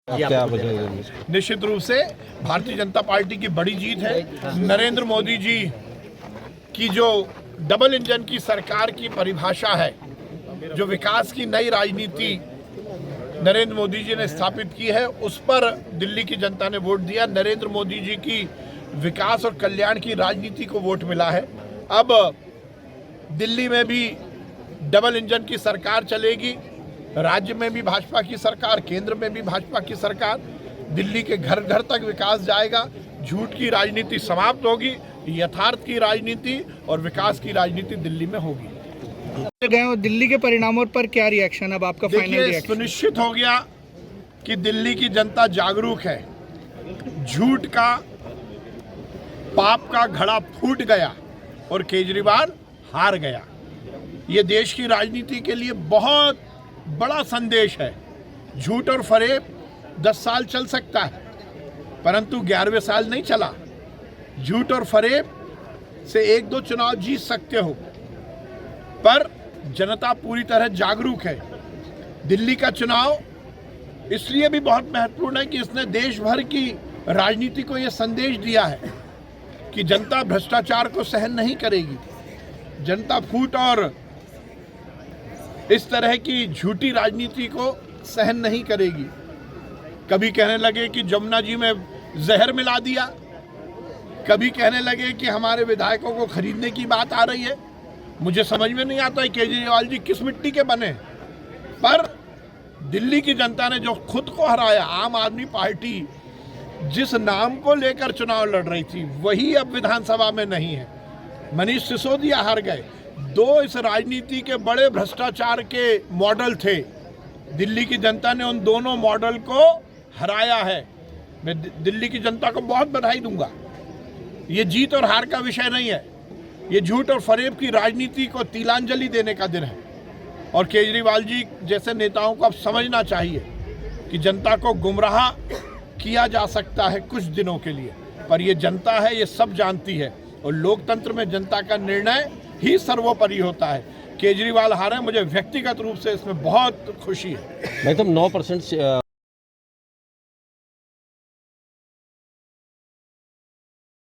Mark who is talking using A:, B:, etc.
A: क्या वजह?
B: निश्चित रूप से भारतीय जनता पार्टी की बड़ी जीत है। नरेंद्र मोदी जी की जो डबल इंजन की सरकार की परिभाषा है, जो विकास की नई राजनीति नरेंद्र मोदी जी ने स्थापित की है, उस पर दिल्ली की जनता ने वोट दिया। नरेंद्र मोदी जी की विकास और कल्याण की राजनीति को वोट मिला है। अब दिल्ली में भी डबल इंजन की सरकार चलेगी, राज्य में भी भाजपा की सरकार, केंद्र में भी भाजपा की सरकार। दिल्ली के घर घर तक विकास जाएगा। झूठ की राजनीति समाप्त होगी, यथार्थ की राजनीति और विकास की राजनीति दिल्ली में होगी।
C: गए और दिल्ली के परिणामों पर क्या रिएक्शन? अब आपका फाइनल रिएक्शन?
B: सुनिश्चित हो गया कि दिल्ली की जनता जागरूक है। झूठ का, पाप का घड़ा फूट गया और केजरीवाल हार गया। ये देश की राजनीति के लिए बहुत बड़ा संदेश है। झूठ और फरेब 10 साल चल सकता है, परंतु 11वें साल नहीं चला। झूठ और फरेब से 1-2 चुनाव जीत सकते हो, पर जनता पूरी तरह जागरूक है। दिल्ली का चुनाव इसलिए भी बहुत महत्वपूर्ण है कि इसने देश भर की राजनीति को यह संदेश दिया है कि जनता भ्रष्टाचार को सहन नहीं करेगी। जनता फूट और इस तरह की झूठी राजनीति को सहन नहीं करेगी। कभी कहने लगे कि जमुना जी में जहर मिला दिया, कभी कहने लगे कि हमारे विधायकों को खरीदने की बात आ रही है। मुझे समझ में नहीं आता है केजरीवाल जी किस मिट्टी के बने। पर दिल्ली की जनता ने जो खुद को हराया, आम आदमी पार्टी जिस नाम को लेकर चुनाव लड़ रही थी, वही अब विधानसभा में नहीं है। मनीष सिसोदिया हार गए। 2 इस राजनीति के बड़े भ्रष्टाचार के मॉडल थे। दिल्ली की जनता ने उन दोनों मॉडल को हराया है। मैं दिल्ली की जनता को बहुत बधाई दूंगा। ये जीत और हार का विषय नहीं है, ये झूठ और फरेब की राजनीति को तिलांजलि देने का दिन है। और केजरीवाल जी जैसे नेताओं को अब समझना चाहिए कि जनता को गुमराह किया जा सकता है कुछ दिनों के लिए, पर ये जनता है, ये सब जानती है। और लोकतंत्र में जनता का निर्णय ही सर्वोपरि होता है। केजरीवाल हारे, मुझे व्यक्तिगत रूप से इसमें बहुत खुशी है।
A: भाई, तुम 9%